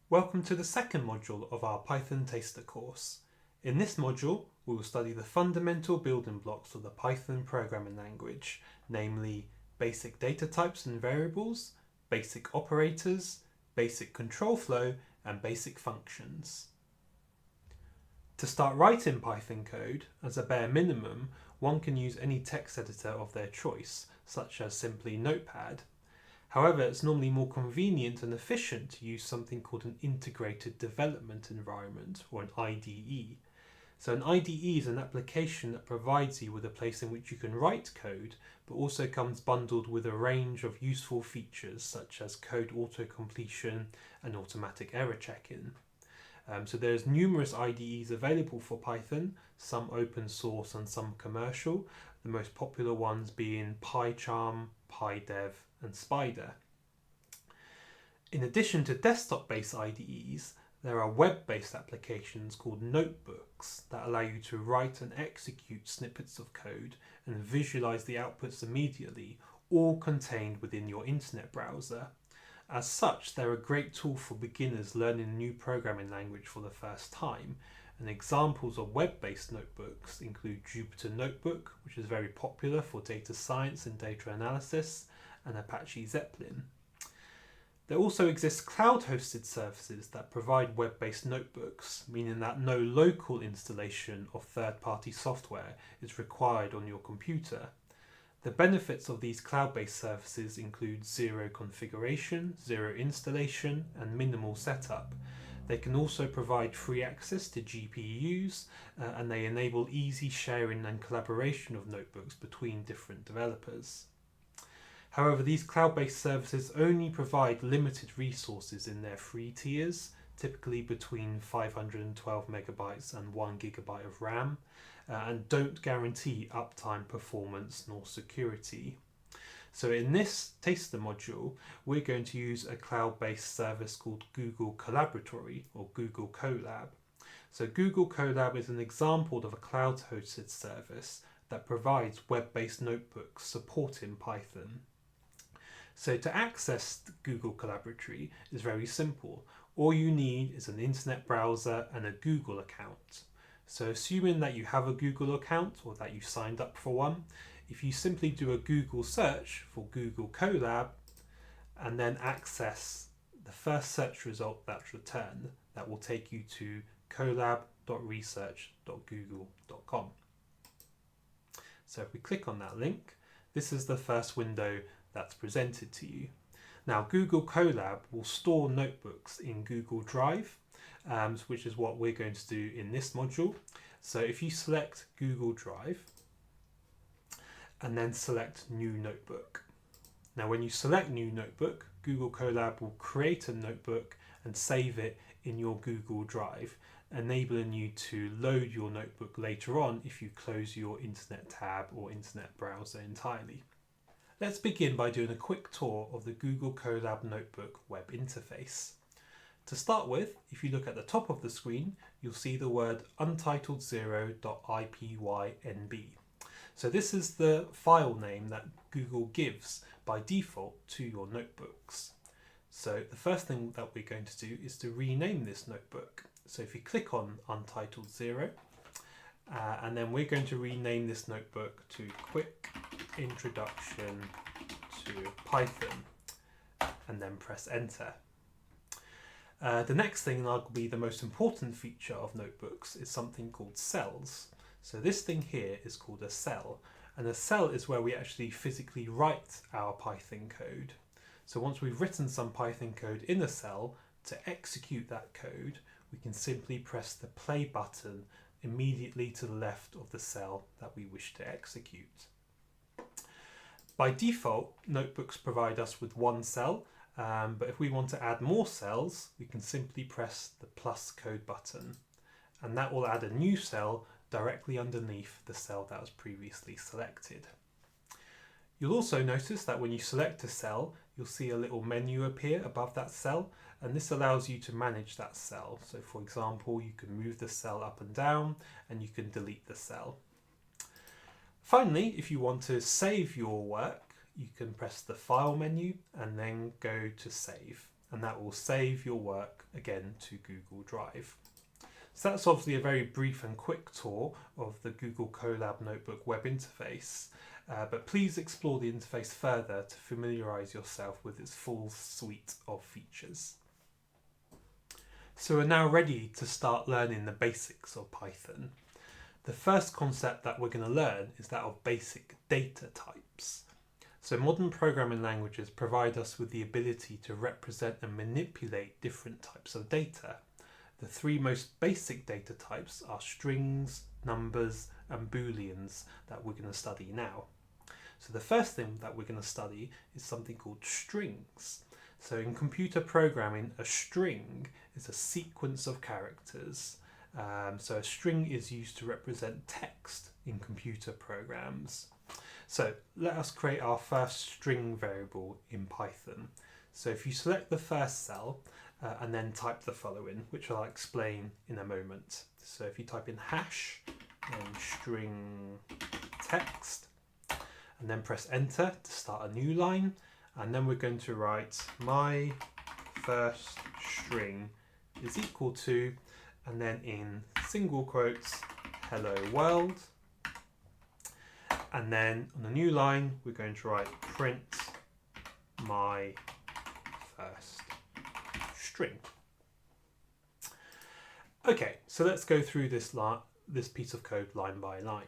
Welcome to the second module of our Python Taster course. In this module, we will study the fundamental building blocks of the Python programming language, namely basic data types and variables, basic operators, basic control flow, and basic functions. To start writing Python code, as a bare minimum, one can use any text editor of their choice, such as simply Notepad. However, it's normally more convenient and efficient to use something called an integrated development environment, or an IDE. So an IDE is an application that provides you with a place in which you can write code, but also comes bundled with a range of useful features such as code auto-completion and automatic error checking. So there's numerous IDEs available for Python, some open source and some commercial, the most popular ones being PyCharm, PyDev, and Spider. In addition to desktop-based IDEs, there are web-based applications called notebooks that allow you to write and execute snippets of code and visualize the outputs immediately, all contained within your internet browser. As such, they're a great tool for beginners learning a new programming language for the first time, and examples of web-based notebooks include Jupyter Notebook, which is very popular for data science and data analysis, and Apache Zeppelin. There also exist cloud-hosted services that provide web-based notebooks, meaning that no local installation of third-party software is required on your computer. The benefits of these cloud-based services include zero configuration, zero installation, and minimal setup. They can also provide free access to GPUs, and they enable easy sharing and collaboration of notebooks between different developers. However, these cloud-based services only provide limited resources in their free tiers, typically between 512 megabytes and 1 gigabyte of RAM, and don't guarantee uptime, performance, nor security. So in this taster module, we're going to use a cloud-based service called Google Collaboratory, or Google Colab. So Google Colab is an example of a cloud-hosted service that provides web-based notebooks supporting Python. So to access Google Collaboratory is very simple. All you need is an internet browser and a Google account. So assuming that you have a Google account or that you signed up for one, if you simply do a Google search for Google Colab and then access the first search result that's returned, that will take you to colab.research.google.com. So if we click on that link, this is the first window that's presented to you. Now, Google Colab will store notebooks in Google Drive, which is what we're going to do in this module. So if you select Google Drive and then select New Notebook. Now, when you select New Notebook, Google Colab will create a notebook and save it in your Google Drive, enabling you to load your notebook later on if you close your internet tab or internet browser entirely. Let's begin by doing a quick tour of the Google Colab Notebook web interface. To start with, if you look at the top of the screen, you'll see the word untitled0.ipynb. So this is the file name that Google gives by default to your notebooks. So the first thing that we're going to do is to rename this notebook. So if you click on untitled0, and then we're going to rename this notebook to Quick Introduction to Python, and then press enter. The next thing, and that'll be the most important feature of notebooks, is something called cells. So this thing here is called a cell, and a cell is where we actually physically write our Python code. So once we've written some Python code in a cell, to execute that code, we can simply press the play button immediately to the left of the cell that we wish to execute. By default, notebooks provide us with one cell, but if we want to add more cells, we can simply press the plus code button, and that will add a new cell directly underneath the cell that was previously selected. You'll also notice that when you select a cell, you'll see a little menu appear above that cell, and this allows you to manage that cell. So for example, you can move the cell up and down, and you can delete the cell. Finally, if you want to save your work, you can press the File menu and then go to Save. and that will save your work again to Google Drive. So that's obviously a very brief and quick tour of the Google Colab Notebook web interface, but please explore the interface further to familiarise yourself with its full suite of features. So we're now ready to start learning the basics of Python. The first concept that we're going to learn is that of basic data types. So modern programming languages provide us with the ability to represent and manipulate different types of data. The three most basic data types are strings, numbers, and booleans that we're going to study now. So the first thing that we're going to study is something called strings. So in computer programming, a string is a sequence of characters. So a string is used to represent text in computer programs. So let us create our first string variable in Python. So if you select the first cell and then type the following, which I'll explain in a moment. So if you type in hash and string text and then press enter to start a new line, and then we're going to write my first string is equal to, and then in single quotes, hello world. And then on the new line, we're going to write print my first string. Okay, so let's go through this piece of code line by line.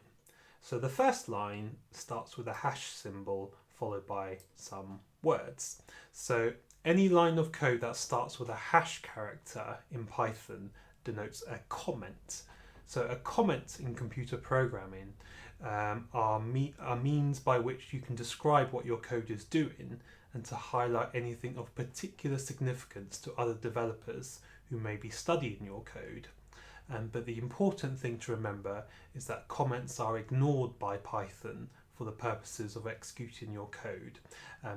So the first line starts with a hash symbol followed by some words. So any line of code that starts with a hash character in Python denotes a comment. So a comment in computer programming are means by which you can describe what your code is doing and to highlight anything of particular significance to other developers who may be studying your code. But the important thing to remember is that comments are ignored by Python for the purposes of executing your code.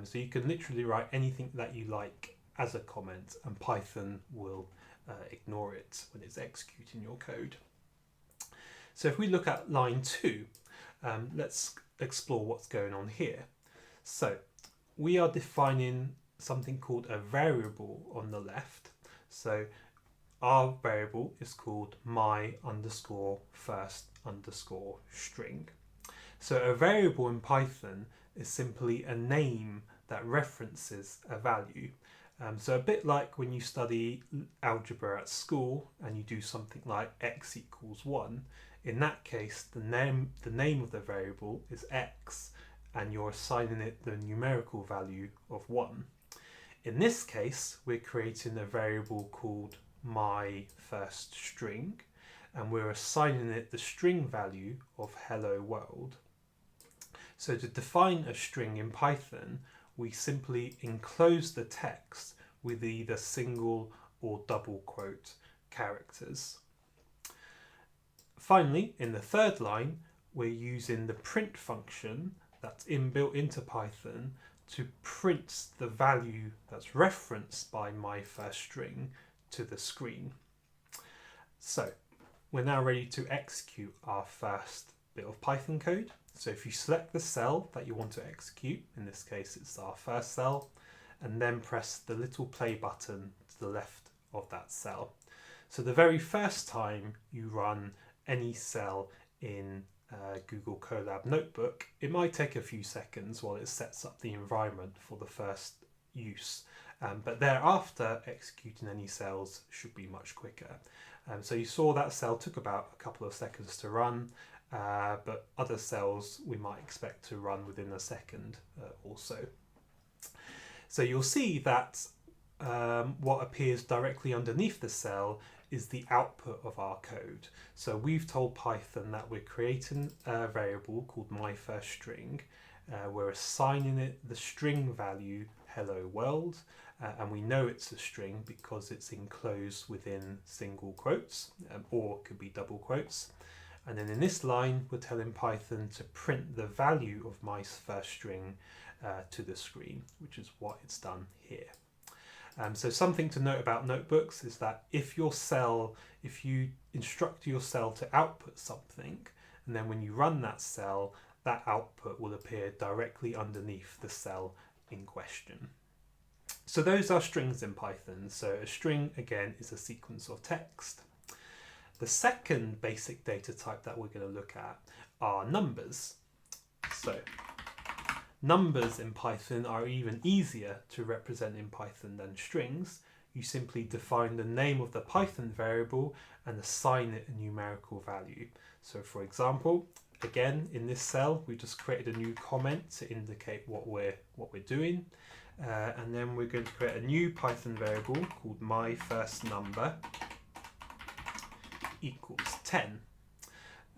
So you can literally write anything that you like as a comment, and Python will ignore it when it's executing your code. So if we look at line 2, let's explore what's going on here. So we are defining something called a variable on the left. So our variable is called my underscore first underscore string. So a variable in Python is simply a name that references a value. So a bit like when you study algebra at school and you do something like x equals 1, in that case the name of the variable is x and you're assigning it the numerical value of 1. In this case, we're creating a variable called my first string, and we're assigning it the string value of hello world. So to define a string in Python, we simply enclose the text with either single or double quote characters. Finally, in the third line, we're using the print function that's inbuilt into Python to print the value that's referenced by my first string to the screen. So we're now ready to execute our first bit of Python code. So if you select the cell that you want to execute, in this case it's our first cell, and then press the little play button to the left of that cell. So the very first time you run any cell in Google Colab Notebook, it might take a few seconds while it sets up the environment for the first use. But thereafter, executing any cells should be much quicker. So you saw that cell took about a couple of seconds to run, but other cells we might expect to run within a second also. So you'll see that what appears directly underneath the cell is the output of our code. So we've told Python that we're creating a variable called myFirstString. We're assigning it the string value hello world, and we know it's a string because it's enclosed within single quotes, or it could be double quotes. And then in this line, we're telling Python to print the value of myFirstString to the screen, which is what it's done here. So something to note about notebooks is that if you instruct your cell to output something, and then when you run that cell, that output will appear directly underneath the cell in question. So those are strings in Python. So a string, again, is a sequence of text. The second basic data type that we're going to look at are numbers. So numbers in Python are even easier to represent in Python than strings. You simply define the name of the Python variable and assign it a numerical value. So for example, again, in this cell, we just created a new comment to indicate what we're doing. And then we're going to create a new Python variable called myFirstNumber equals 10.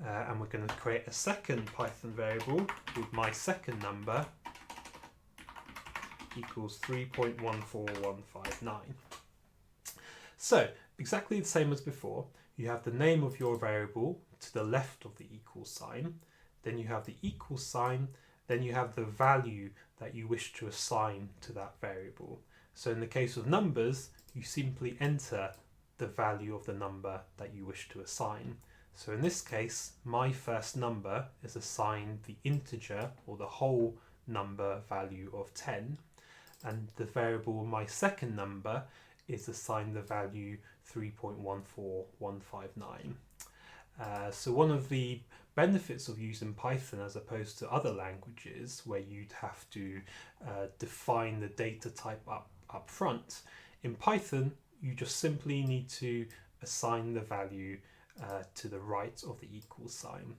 And we're going to create a second Python variable called mySecondNumber equals 3.14159. So exactly the same as before, you have the name of your variable to the left of the equal sign, then you have the equal sign, then you have the value that you wish to assign to that variable. So in the case of numbers, you simply enter the value of the number that you wish to assign. So in this case, myFirstNumber is assigned the integer or the whole number value of 10, and the variable mySecondNumber is assigned the value 3.14159. So one of the benefits of using Python as opposed to other languages where you'd have to define the data type up front, in Python you just simply need to assign the value to the right of the equal sign.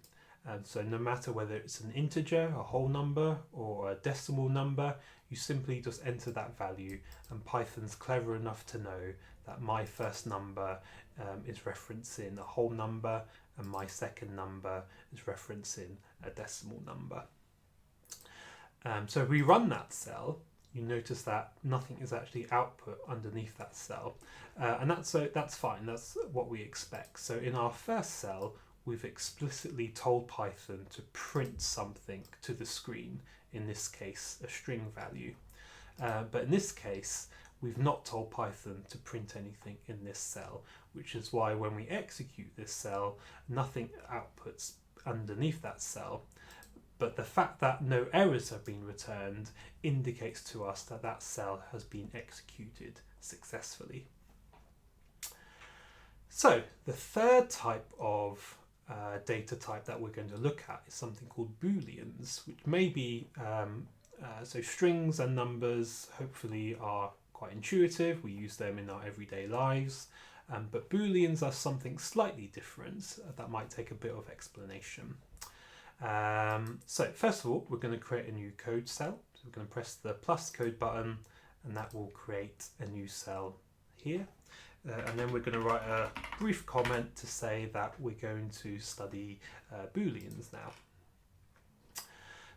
And so no matter whether it's an integer, a whole number, or a decimal number, you simply just enter that value, and Python's clever enough to know that myFirstNumber is referencing a whole number and mySecondNumber is referencing a decimal number. So if we run that cell, you notice that nothing is actually output underneath that cell. And that's fine, that's what we expect. So in our first cell, we've explicitly told Python to print something to the screen, in this case a string value. But in this case, we've not told Python to print anything in this cell, which is why when we execute this cell, nothing outputs underneath that cell. But the fact that no errors have been returned indicates to us that that cell has been executed successfully. So the third type of data type that we're going to look at is something called booleans, which may be, so strings and numbers hopefully are quite intuitive. We use them in our everyday lives, but booleans are something slightly different that might take a bit of explanation. So first of all, we're going to create a new code cell. So we're going to press the plus code button, and that will create a new cell here. And then we're going to write a brief comment to say that we're going to study booleans now.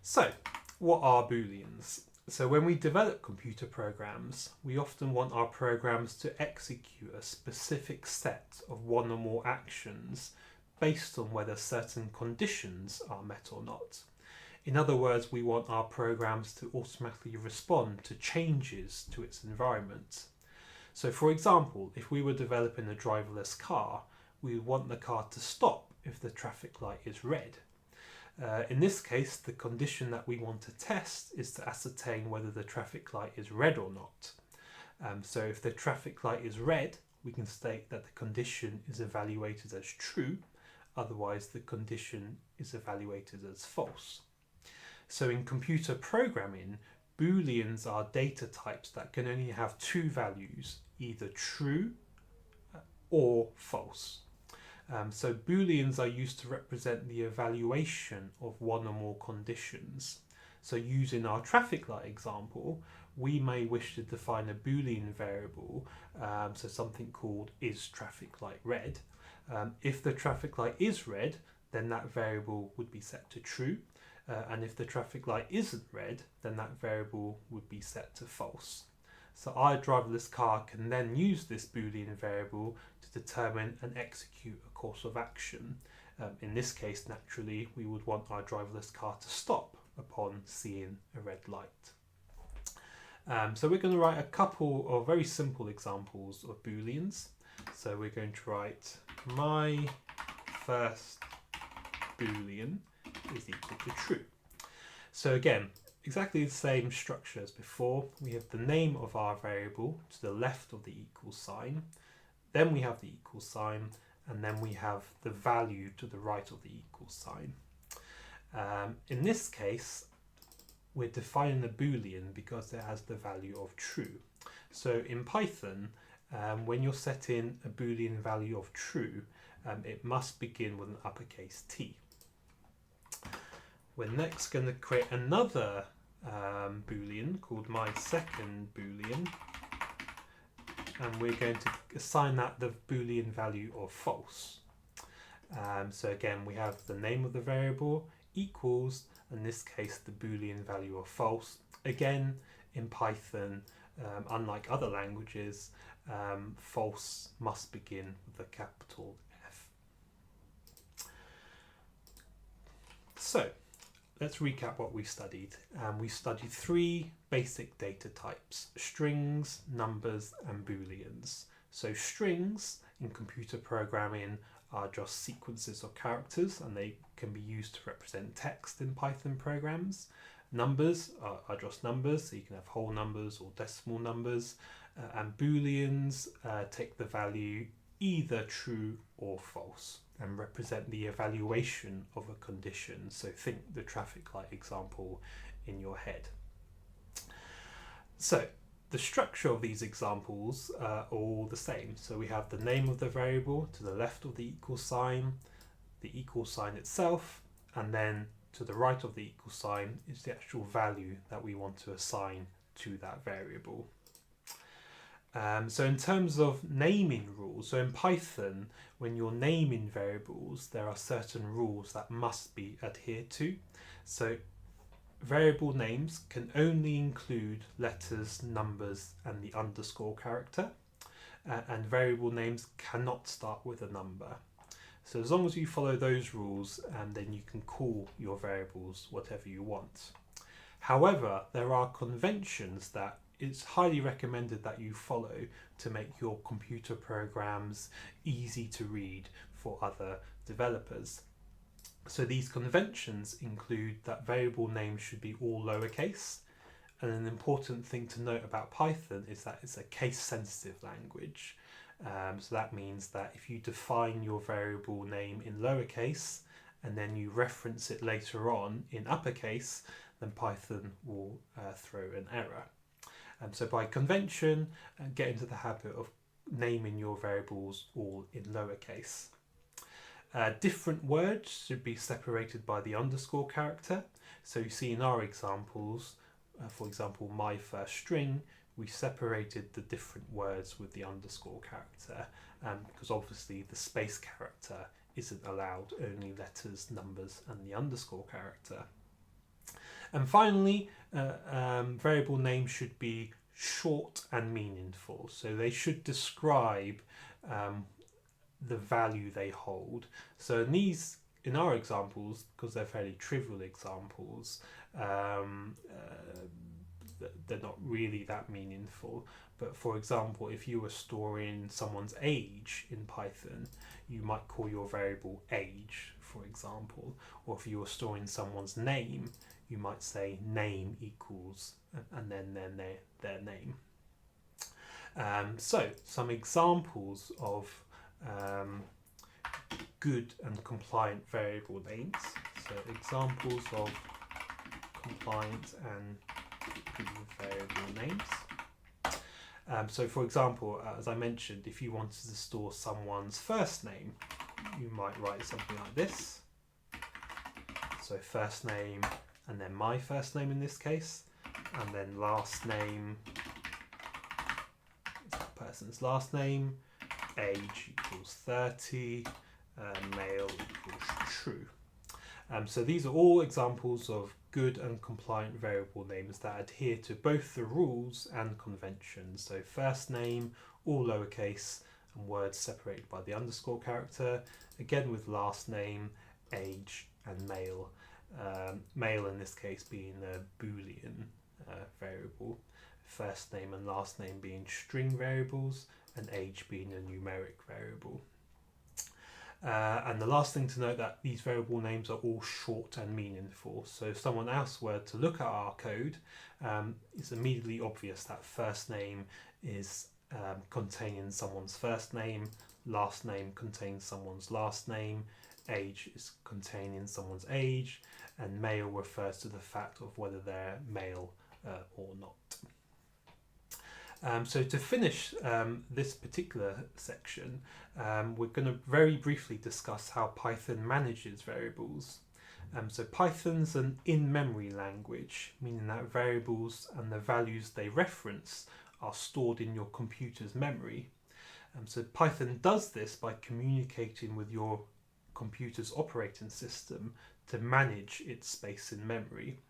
So what are booleans? So when we develop computer programs, we often want our programs to execute a specific set of one or more actions based on whether certain conditions are met or not. In other words, we want our programs to automatically respond to changes to its environment. So for example, if we were developing a driverless car, we would want the car to stop if the traffic light is red. In this case, the condition that we want to test is to ascertain whether the traffic light is red or not. So if the traffic light is red, we can state that the condition is evaluated as true, otherwise the condition is evaluated as false. So in computer programming, booleans are data types that can only have two values, either true or false. So booleans are used to represent the evaluation of one or more conditions. So using our traffic light example, we may wish to define a boolean variable, so something called isTrafficLightRed. If the traffic light is red, then that variable would be set to true. And if the traffic light isn't red, then that variable would be set to false. So our driverless car can then use this boolean variable to determine and execute a course of action. In this case, naturally, we would want our driverless car to stop upon seeing a red light. So we're going to write a couple of very simple examples of booleans. So we're going to write my first boolean is equal to true. So again, exactly the same structure as before. We have the name of our variable to the left of the equal sign, then we have the equal sign, and then we have the value to the right of the equal sign. In this case, we're defining a boolean because it has the value of true. So in Python, when you're setting a boolean value of true, it must begin with an uppercase T. We're next going to create another boolean called my second boolean, and we're going to assign that the boolean value of false. So again, we have the name of the variable equals, in this case, the boolean value of false. Again, in Python, unlike other languages, false must begin with a capital F. So let's recap what we studied. We studied 3 basic data types: strings, numbers, and booleans. So strings in computer programming are just sequences of characters, and they can be used to represent text in Python programs. Numbers are just numbers, so you can have whole numbers or decimal numbers. And booleans take the value either true or false and represent the evaluation of a condition. So think the traffic light example in your head. So the structure of these examples are all the same. So we have the name of the variable to the left of the equal sign itself, and then to the right of the equal sign is the actual value that we want to assign to that variable. So in terms of naming rules, so in Python, when you're naming variables, there are certain rules that must be adhered to. So variable names can only include letters, numbers, and the underscore character, and variable names cannot start with a number. So as long as you follow those rules, then you can call your variables whatever you want. However, there are conventions that it's highly recommended that you follow to make your computer programs easy to read for other developers. So these conventions include that variable names should be all lowercase, and an important thing to note about Python is that it's a case-sensitive language. So that means that if you define your variable name in lowercase and then you reference it later on in uppercase, then Python will throw an error. So by convention, get into the habit of naming your variables all in lowercase. Different words should be separated by the underscore character. So you see in our examples, for example, my first string, we separated the different words with the underscore character, because obviously the space character isn't allowed, only letters, numbers, and the underscore character. And finally, variable names should be short and meaningful. So they should describe the value they hold. So in our examples, because they're fairly trivial examples, they're not really that meaningful. But for example, if you were storing someone's age in Python, you might call your variable age, for example. Or if you were storing someone's name, you might say name equals, and then their name. So some examples of good and compliant variable names. So examples of compliant and good variable names. So for example, as I mentioned, if you wanted to store someone's first name, you might write something like this. So first name, and then my first name in this case, and then last name is that person's last name, age equals 30, male equals true. So these are all examples of good and compliant variable names that adhere to both the rules and conventions. So first name, all lowercase, and words separated by the underscore character, again with last name, age, and male. Male in this case being a boolean variable, first name and last name being string variables, and age being a numeric variable. And the last thing to note that these variable names are all short and meaningful. So if someone else were to look at our code, it's immediately obvious that first name is containing someone's first name, last name contains someone's last name, age is containing someone's age, and male refers to the fact of whether they're male or not. So to finish this particular section, we're going to very briefly discuss how Python manages variables. So Python's an in-memory language, meaning that variables and the values they reference are stored in your computer's memory. So Python does this by communicating with your computer's operating system to manage its space in memory.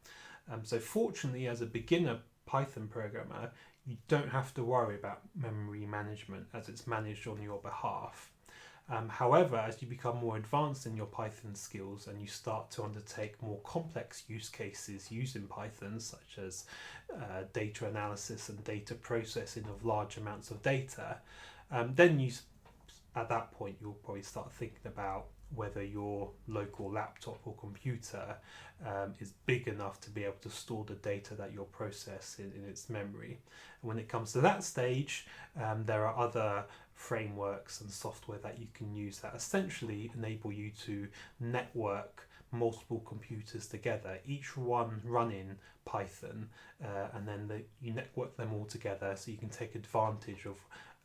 So fortunately, as a beginner Python programmer, you don't have to worry about memory management as it's managed on your behalf. However, as you become more advanced in your Python skills and you start to undertake more complex use cases using Python, such as data analysis and data processing of large amounts of data, then at that point you'll probably start thinking about whether your local laptop or computer is big enough to be able to store the data that you're processing in its memory. And when it comes to that stage, there are other frameworks and software that you can use that essentially enable you to network multiple computers together, each one running Python, and then you network them all together so you can take advantage of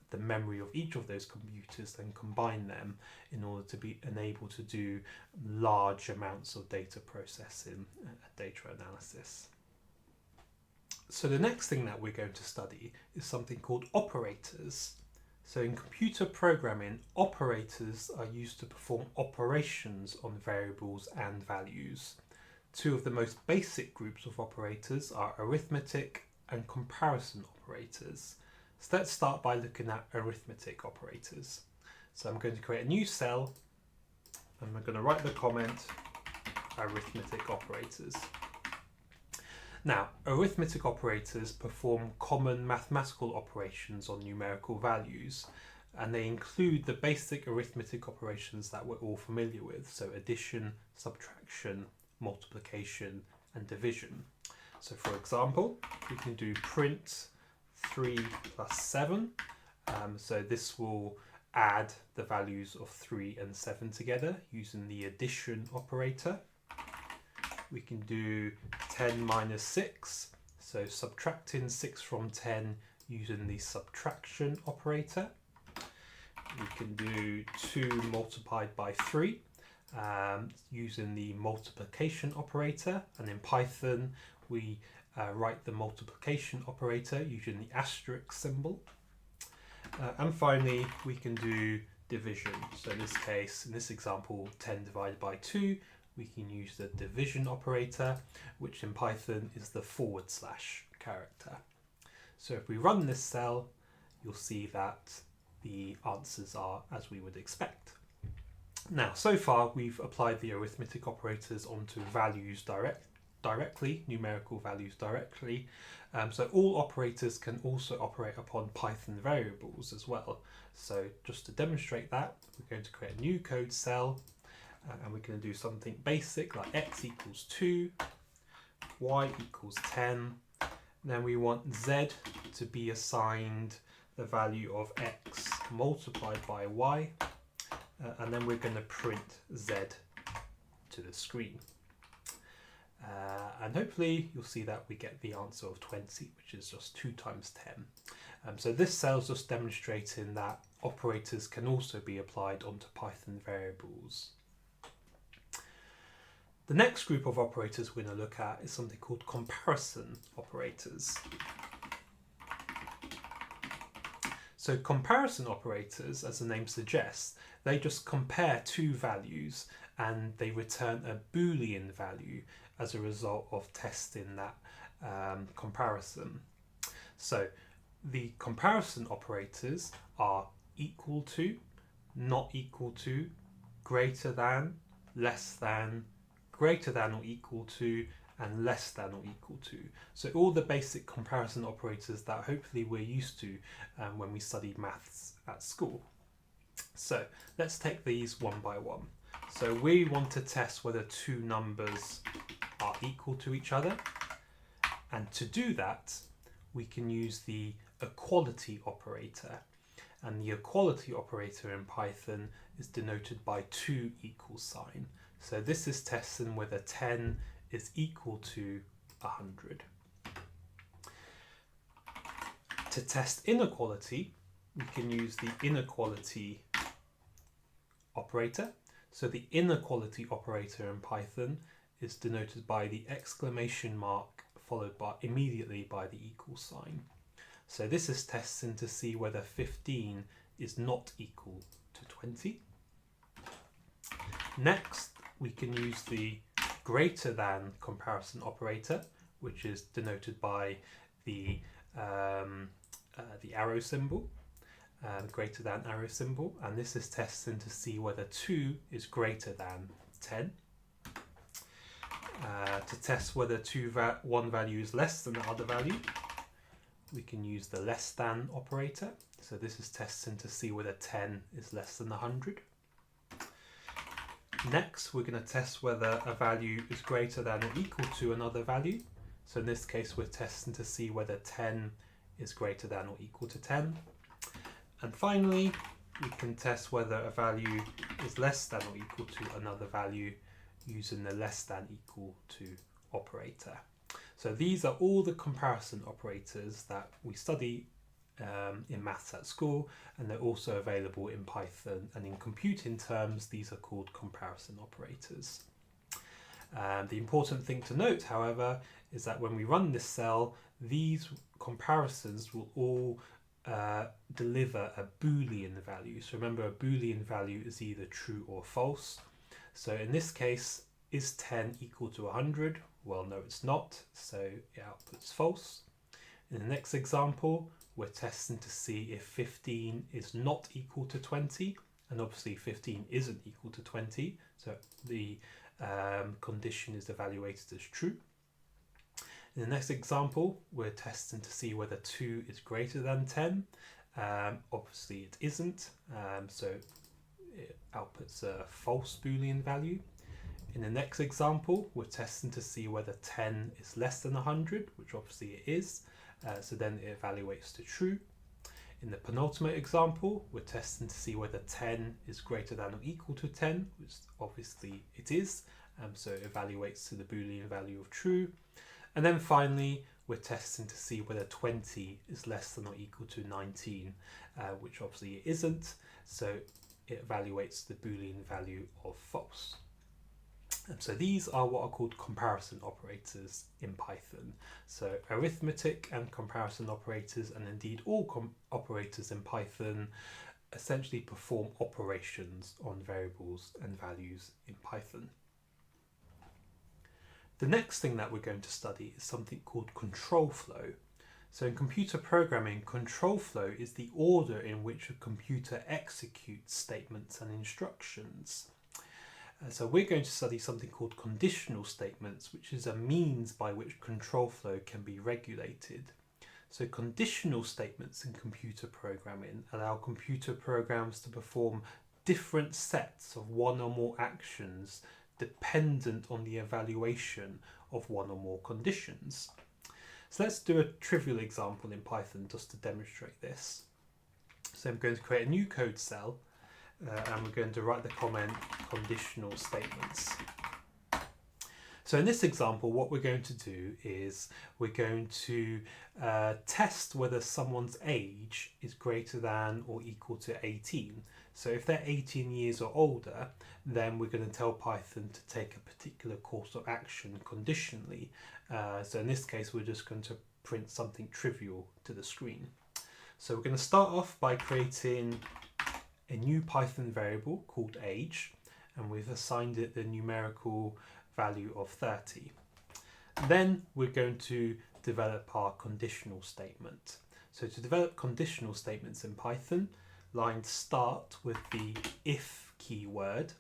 the memory of each of those computers, then combine them in order to be enabled to do large amounts of data processing and data analysis. So the next thing that we're going to study is something called operators. So in computer programming, operators are used to perform operations on variables and values. Two of the most basic groups of operators are arithmetic and comparison operators. So let's start by looking at arithmetic operators. So I'm going to create a new cell and we're going to write the comment arithmetic operators. Now, arithmetic operators perform common mathematical operations on numerical values, and they include the basic arithmetic operations that we're all familiar with, so addition, subtraction, multiplication, and division. So for example, we can do print 3 plus 7, so this will add the values of 3 and 7 together using the addition operator. We can do 10 minus 6, so subtracting 6 from 10 using the subtraction operator. We can do 2 multiplied by 3 using the multiplication operator, and in Python we write the multiplication operator using the asterisk symbol. And finally, we can do division. So in this case, in this example, 10 divided by 2, we can use the division operator, which in Python is the / character. So if we run this cell, you'll see that the answers are as we would expect. Now, so far we've applied the arithmetic operators onto values directly, numerical values directly. So all operators can also operate upon Python variables as well. So just to demonstrate that, we're going to create a new code cell, and we're going to do something basic like x equals 2, y equals 10. Then we want z to be assigned the value of x multiplied by y, and then we're going to print z to the screen. And hopefully you'll see that we get the answer of 20, which is just 2 times 10. So this cell is just demonstrating that operators can also be applied onto Python variables. The next group of operators we're going to look at is something called comparison operators. So comparison operators, as the name suggests, they just compare two values and they return a boolean value as a result of testing that comparison. So the comparison operators are equal to, not equal to, greater than, less than, greater than or equal to, and less than or equal to. So all the basic comparison operators that hopefully we're used to when we study maths at school. So let's take these one by one. So we want to test whether two numbers are equal to each other. And to do that, we can use the equality operator. And the equality operator in Python is denoted by 2 equal sign. So this is testing whether 10 is equal to 100. To test inequality, we can use the inequality operator. So the inequality operator in Python is denoted by the exclamation mark followed by immediately by the equal sign. So this is testing to see whether 15 is not equal to 20. Next, we can use the greater than comparison operator, which is denoted by the arrow symbol, greater than arrow symbol, and this is testing to see whether 2 is greater than 10. To test whether one value is less than the other value, we can use the less than operator. So this is testing to see whether 10 is less than 100. Next, we're going to test whether a value is greater than or equal to another value. So in this case, we're testing to see whether 10 is greater than or equal to 10. And finally, we can test whether a value is less than or equal to another value using the less than equal to operator. So these are all the comparison operators that we study in maths at school, and they're also available in Python, and in computing terms these are called comparison operators. The important thing to note, however, is that when we run this cell, these comparisons will all deliver a boolean value. So remember, a boolean value is either true or false. So in this case, is 10 equal to 100? Well, no, it's not, so it outputs false. In the next example, we're testing to see if 15 is not equal to 20, and obviously 15 isn't equal to 20, so the condition is evaluated as true. In the next example, we're testing to see whether 2 is greater than 10. Obviously it isn't, so it outputs a false Boolean value. In the next example, we're testing to see whether 10 is less than 100, which obviously it is, so then it evaluates to true. In the penultimate example, we're testing to see whether 10 is greater than or equal to 10, which obviously it is, so it evaluates to the Boolean value of true. And then finally, we're testing to see whether 20 is less than or equal to 19, which obviously it isn't, so it evaluates the Boolean value of false. And so these are what are called comparison operators in Python. So arithmetic and comparison operators, and indeed all operators in Python, essentially perform operations on variables and values in Python. The next thing that we're going to study is something called control flow. So in computer programming, control flow is the order in which a computer executes statements and instructions. So we're going to study something called conditional statements, which is a means by which control flow can be regulated. So conditional statements in computer programming allow computer programs to perform different sets of one or more actions dependent on the evaluation of one or more conditions. So let's do a trivial example in Python just to demonstrate this. So I'm going to create a new code cell, and we're going to write the comment conditional statements. So in this example, what we're going to do is we're going to test whether someone's age is greater than or equal to 18. So if they're 18 years or older, then we're going to tell Python to take a particular course of action conditionally. So in this case, we're just going to print something trivial to the screen. So we're going to start off by creating a new Python variable called age, and we've assigned it the numerical value of 30. Then we're going to develop our conditional statement. So to develop conditional statements in Python, lines start with the if keyword,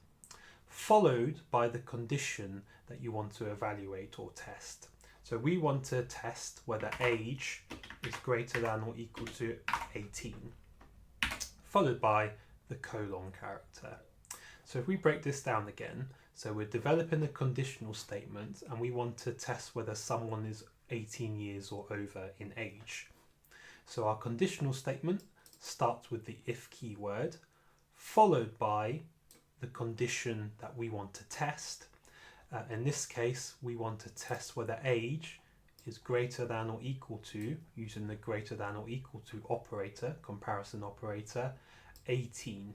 followed by the condition that you want to evaluate or test. So we want to test whether age is greater than or equal to 18, followed by the the colon character. So if we break this down again, so we're developing a conditional statement and we want to test whether someone is 18 years or over in age. So our conditional statement starts with the if keyword, followed by the condition that we want to test. In this case, we want to test whether age is greater than or equal to, using the greater than or equal to operator, comparison operator, 18.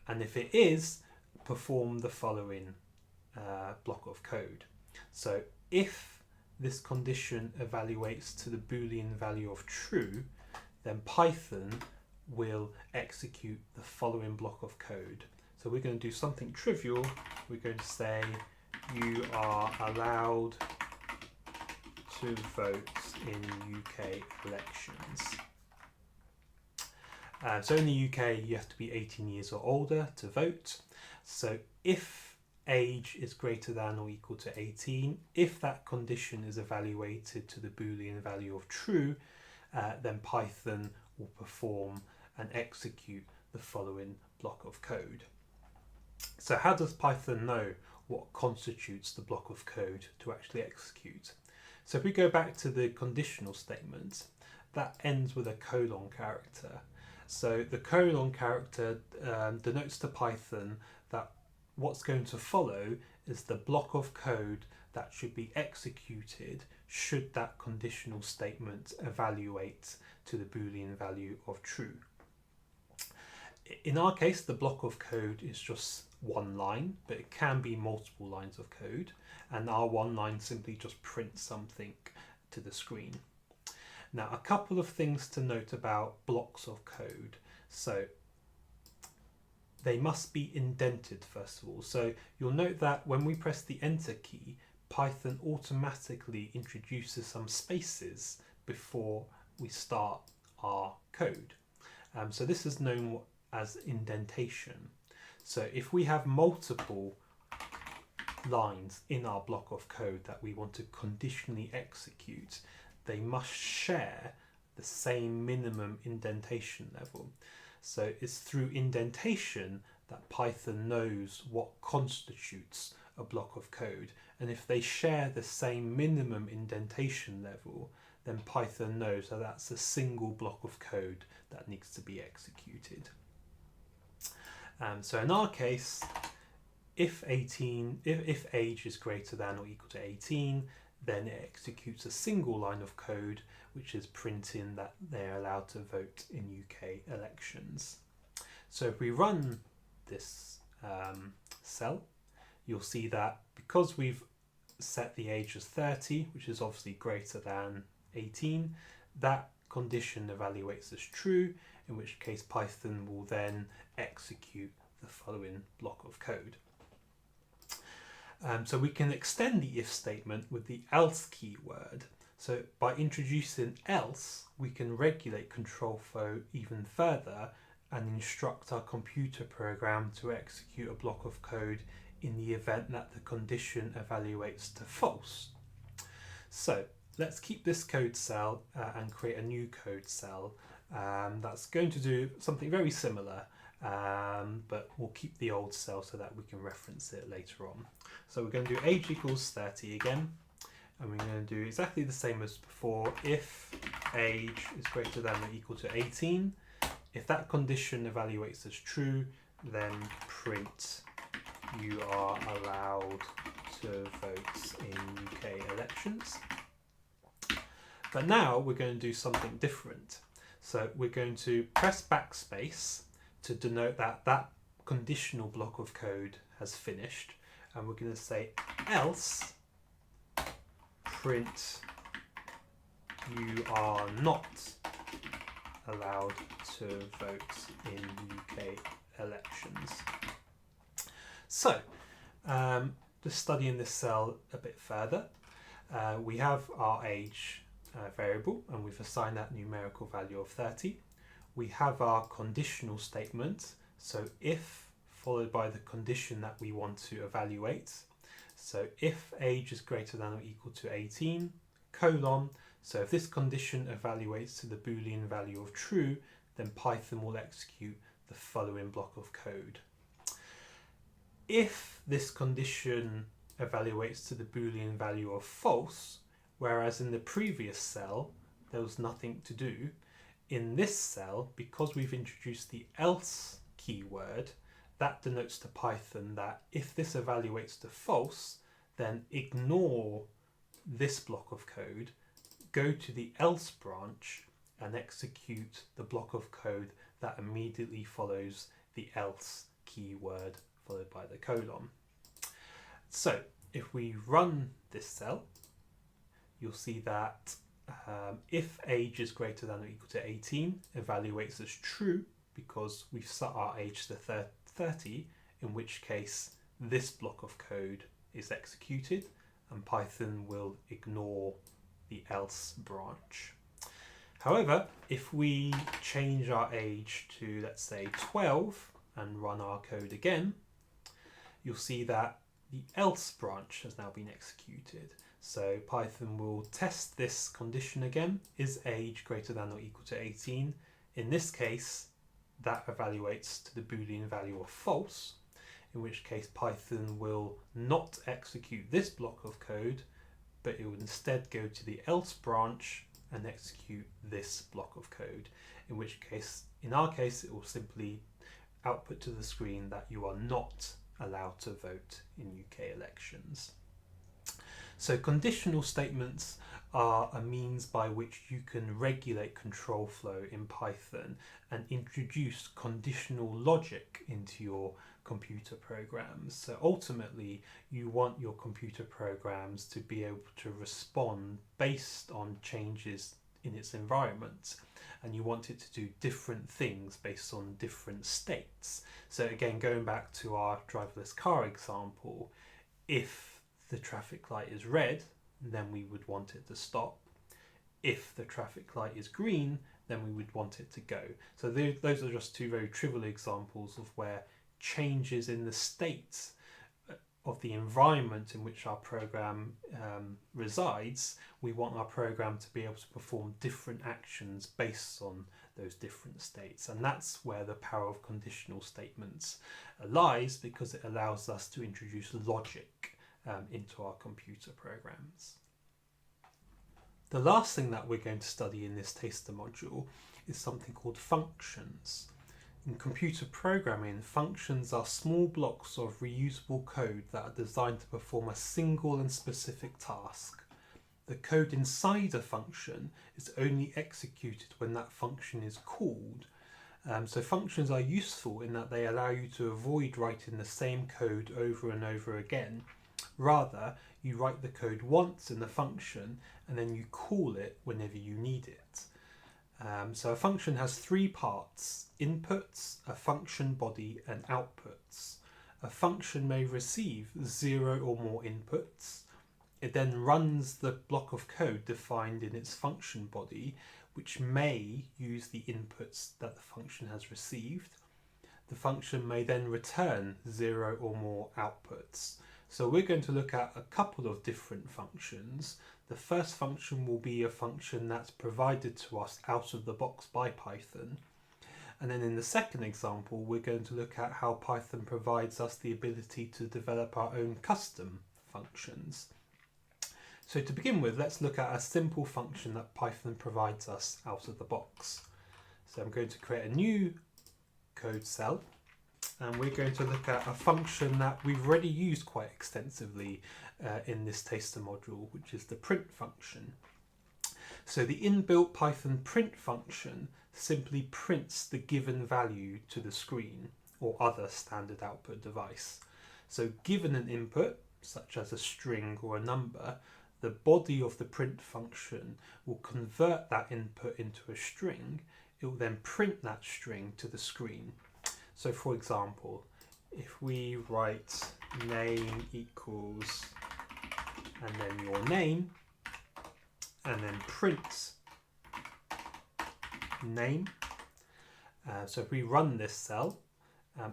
And if it is, perform the following block of code. So if this condition evaluates to the Boolean value of true, then Python will execute the following block of code. So we're going to do something trivial. We're going to say you are allowed to vote in UK elections. So in the UK you have to be 18 years or older to vote. So if age is greater than or equal to 18, if that condition is evaluated to the Boolean value of true, then Python will perform and execute the following block of code. So how does Python know what constitutes the block of code to actually execute? So if we go back to the conditional statement, that ends with a colon character. So the colon character denotes to Python that what's going to follow is the block of code that should be executed should that conditional statement evaluate to the Boolean value of true. In our case, the block of code is just one line, but it can be multiple lines of code, and our one line simply just prints something to the screen. Now, a couple of things to note about blocks of code. So they must be indented first of all. So you'll note that when we press the enter key, Python automatically introduces some spaces before we start our code. So this is known as indentation. So if we have multiple lines in our block of code that we want to conditionally execute, they must share the same minimum indentation level. So it's through indentation that Python knows what constitutes a block of code. And if they share the same minimum indentation level, then Python knows that that's a single block of code that needs to be executed. So in our case, if age is greater than or equal to 18, then it executes a single line of code which is printing that they're allowed to vote in UK elections. So if we run this cell, you'll see that because we've set the age as 30, which is obviously greater than 18, that condition evaluates as true, in which case Python will then execute the following block of code. So we can extend the if statement with the else keyword. So by introducing else, we can regulate control flow even further and instruct our computer program to execute a block of code in the event that the condition evaluates to false. So let's keep this code cell and create a new code cell that's going to do something very similar, but we'll keep the old cell so that we can reference it later on. So we're going to do age equals 30 again, and we're going to do exactly the same as before. If age is greater than or equal to 18, if that condition evaluates as true, then print you are allowed to vote in UK elections. But now we're going to do something different. So we're going to press backspace to denote that that conditional block of code has finished, and we're going to say else print you are not allowed to vote in UK elections. So just studying this cell a bit further, we have our age variable, and we've assigned that numerical value of 30. We have our conditional statement, so if followed by the condition that we want to evaluate. So if age is greater than or equal to 18, colon, so if this condition evaluates to the Boolean value of true, then Python will execute the following block of code. If this condition evaluates to the Boolean value of false, whereas in the previous cell there was nothing to do, in this cell, because we've introduced the else keyword, that denotes to Python that if this evaluates to false, then ignore this block of code, go to the else branch and execute the block of code that immediately follows the else keyword followed by the colon. So if we run this cell, you'll see that if age is greater than or equal to 18, evaluates as true because we've set our age to 30, in which case this block of code is executed and Python will ignore the else branch. However, if we change our age to, let's say, 12 and run our code again, you'll see that the else branch has now been executed. So Python will test this condition again. Is age greater than or equal to 18? In this case, that evaluates to the Boolean value of false, in which case Python will not execute this block of code, but it will instead go to the else branch and execute this block of code, in which case, in our case, it will simply output to the screen that you are not allowed to vote in UK elections. So conditional statements are a means by which you can regulate control flow in Python and introduce conditional logic into your computer programs. So ultimately, you want your computer programs to be able to respond based on changes in its environment, and you want it to do different things based on different states. So again, going back to our driverless car example, if the traffic light is red, then we would want it to stop. If the traffic light is green, then we would want it to go. So those are just two very trivial examples of where changes in the state of the environment in which our program resides, we want our program to be able to perform different actions based on those different states. And that's where the power of conditional statements lies, because it allows us to introduce logic into our computer programs. The last thing that we're going to study in this taster module is something called functions. In computer programming, functions are small blocks of reusable code that are designed to perform a single and specific task. The code inside a function is only executed when that function is called. So functions are useful in that they allow you to avoid writing the same code over and over again. Rather, you write the code once in the function and then you call it whenever you need it. So a function has three parts: inputs, a function body, and outputs. A function may receive 0 or more inputs. It then runs the block of code defined in its function body, which may use the inputs that the function has received. The function may then return 0 or more outputs. So we're going to look at a couple of different functions. The first function will be a function that's provided to us out of the box by Python. And then in the second example, we're going to look at how Python provides us the ability to develop our own custom functions. So to begin with, let's look at a simple function that Python provides us out of the box. So I'm going to create a new code cell, and we're going to look at a function that we've already used quite extensively in this taster module, which is the print function. So the inbuilt Python print function simply prints the given value to the screen or other standard output device. So given an input, such as a string or a number, the body of the print function will convert that input into a string. It will then print that string to the screen. So for example, if we write name equals and then your name and then print name, so if we run this cell,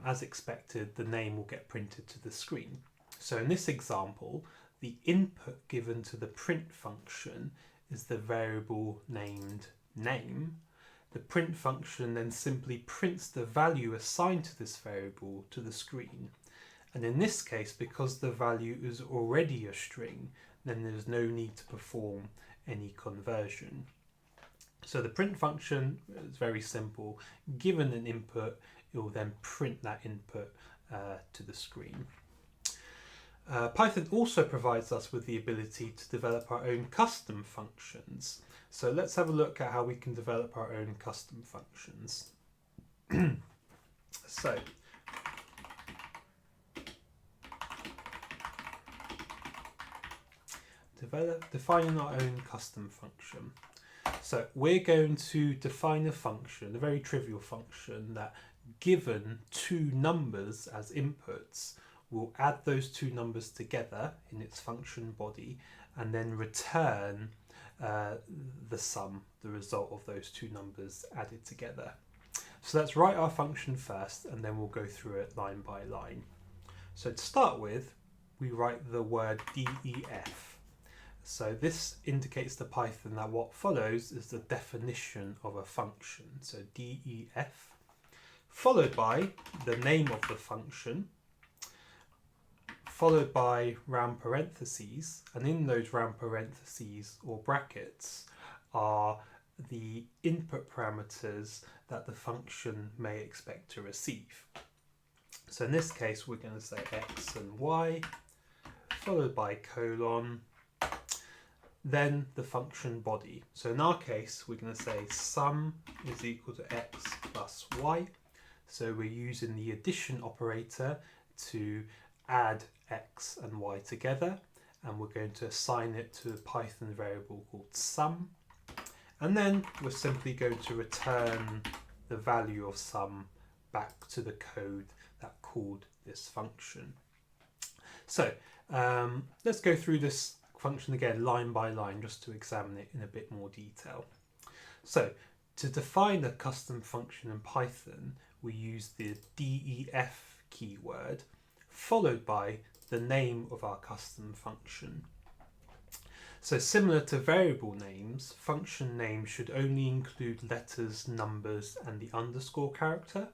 as expected, the name will get printed to the screen. So in this example, the input given to the print function is the variable named name. the print function then simply prints the value assigned to this variable to the screen. And in this case, because the value is already a string, then there's no need to perform any conversion. So the print function is very simple. Given an input, it will then print that input to the screen. Python also provides us with the ability to develop our own custom functions. So let's have a look at how we can develop our own custom functions. So defining our own custom function. So we're going to define a function, a very trivial function, that given two numbers as inputs, we'll add those two numbers together in its function body and then return the sum, the result of those two numbers added together. So let's write our function first and then we'll go through it line by line. So to start with, we write the word def. So this indicates to Python that what follows is the definition of a function. So def, followed by the name of the function, followed by round parentheses, and in those round parentheses or brackets are the input parameters that the function may expect to receive. So in this case, we're going to say x and y, followed by colon, then the function body. So in our case, we're going to say sum is equal to x plus y. So we're using the addition operator to add x and y together, and we're going to assign it to a Python variable called sum. And then we're simply going to return the value of sum back to the code that called this function. So let's go through this function again line by line just to examine it in a bit more detail. So to define a custom function in Python, we use the def keyword followed by the name of our custom function. So similar to variable names, function names should only include letters, numbers, and the underscore character.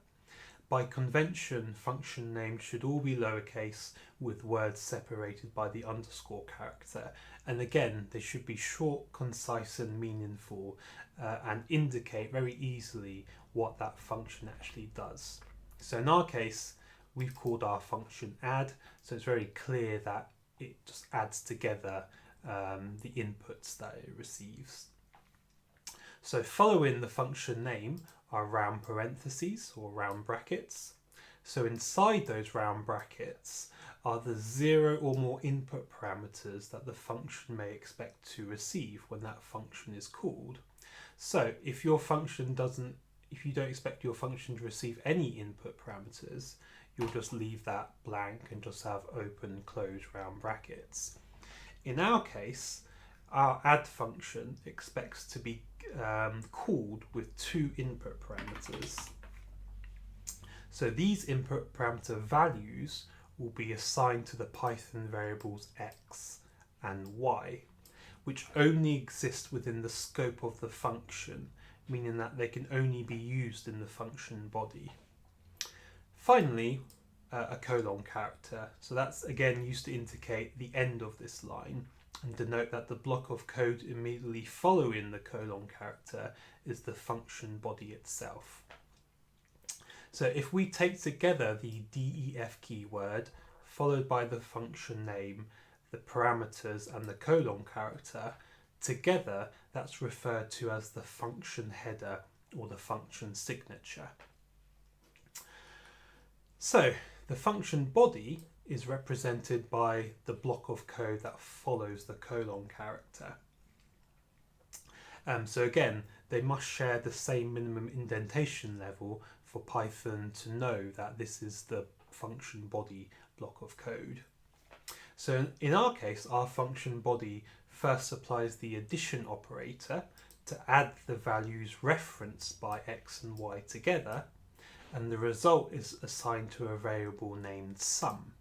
By convention, function names should all be lowercase with words separated by the underscore character. And again, they should be short, concise, and meaningful, and indicate very easily what that function actually does. So in our case, we've called our function add, so it's very clear that it just adds together the inputs that it receives. So following the function name are round parentheses or round brackets. So inside those round brackets are the 0 or more input parameters that the function may expect to receive when that function is called. So if you don't expect your function to receive any input parameters, you'll just leave that blank and just have open, close round brackets. In our case, our add function expects to be called with two input parameters. So these input parameter values will be assigned to the Python variables x and y, which only exist within the scope of the function, meaning that they can only be used in the function body. Finally, a colon character. So that's again used to indicate the end of this line and denote that the block of code immediately following the colon character is the function body itself. So if we take together the def keyword followed by the function name, the parameters and the colon character, together that's referred to as the function header or the function signature. So the function body is represented by the block of code that follows the colon character. So again, they must share the same minimum indentation level for Python to know that this is the function body block of code. So in our case, our function body first applies the addition operator to add the values referenced by x and y together, and the result is assigned to a variable named sum.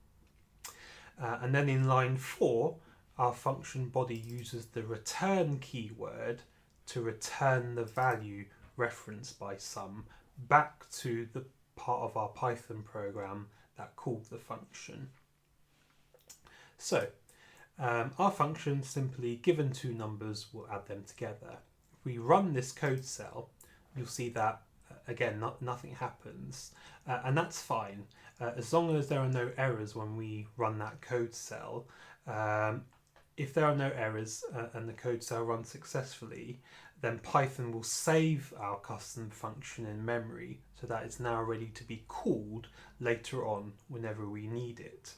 And then in line 4, our function body uses the return keyword to return the value reference by sum back to the part of our Python program that called the function. So our function, simply given two numbers, will add them together. If we run this code cell, you'll see that again nothing happens, and that's fine as long as there are no errors when we run that code cell. If there are no errors and the code cell runs successfully, then Python will save our custom function in memory so that it's now ready to be called later on whenever we need it.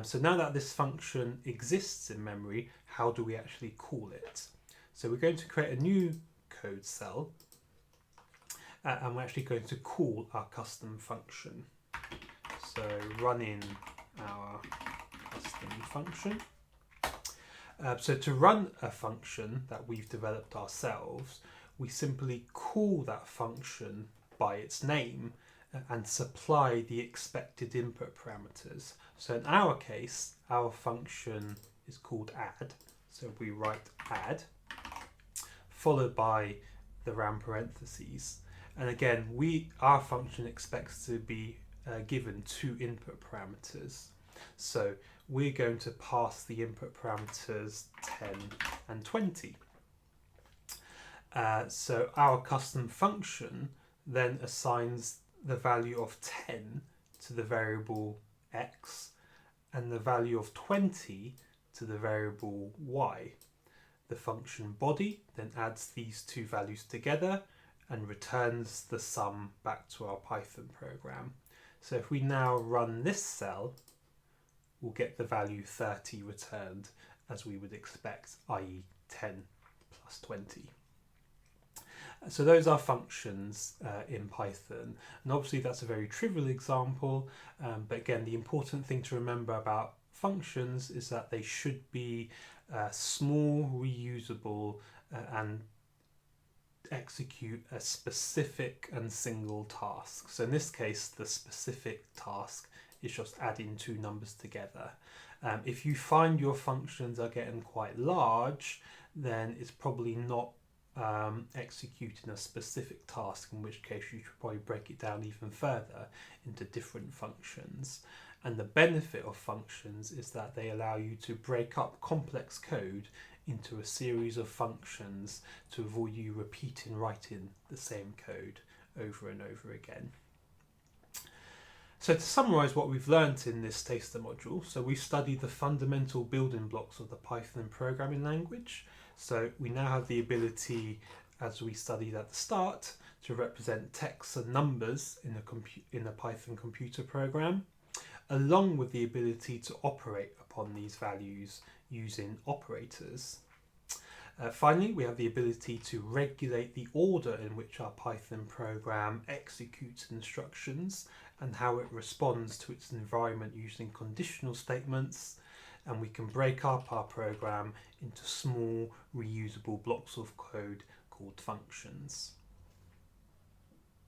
So now that this function exists in memory, how do we actually call it? So we're going to create a new code cell and we're actually going to call our custom function. So run in our custom function. So to run a function that we've developed ourselves, we simply call that function by its name and supply the expected input parameters. So in our case, our function is called add. So we write add, followed by the round parentheses. And again, our function expects to be given two input parameters. So we're going to pass the input parameters 10 and 20. So our custom function then assigns the value of 10 to the variable x and the value of 20 to the variable y. The function body then adds these two values together and returns the sum back to our Python program. So if we now run this cell, we'll get the value 30 returned as we would expect, i.e. 10 plus 20. So those are functions in Python, and obviously that's a very trivial example, but again, the important thing to remember about functions is that they should be small, reusable, and execute a specific and single task. So in this case, the specific task is just adding two numbers together. If you find your functions are getting quite large, then it's probably not executing a specific task, in which case you should probably break it down even further into different functions. And the benefit of functions is that they allow you to break up complex code into a series of functions to avoid you writing the same code over and over again. So to summarise what we've learnt in this taster module, so we've studied the fundamental building blocks of the Python programming language. So we now have the ability, as we studied at the start, to represent text and numbers in a Python computer program, along with the ability to operate upon these values using operators. Finally, we have the ability to regulate the order in which our Python program executes instructions and how it responds to its environment using conditional statements, and we can break up our program into small reusable blocks of code called functions.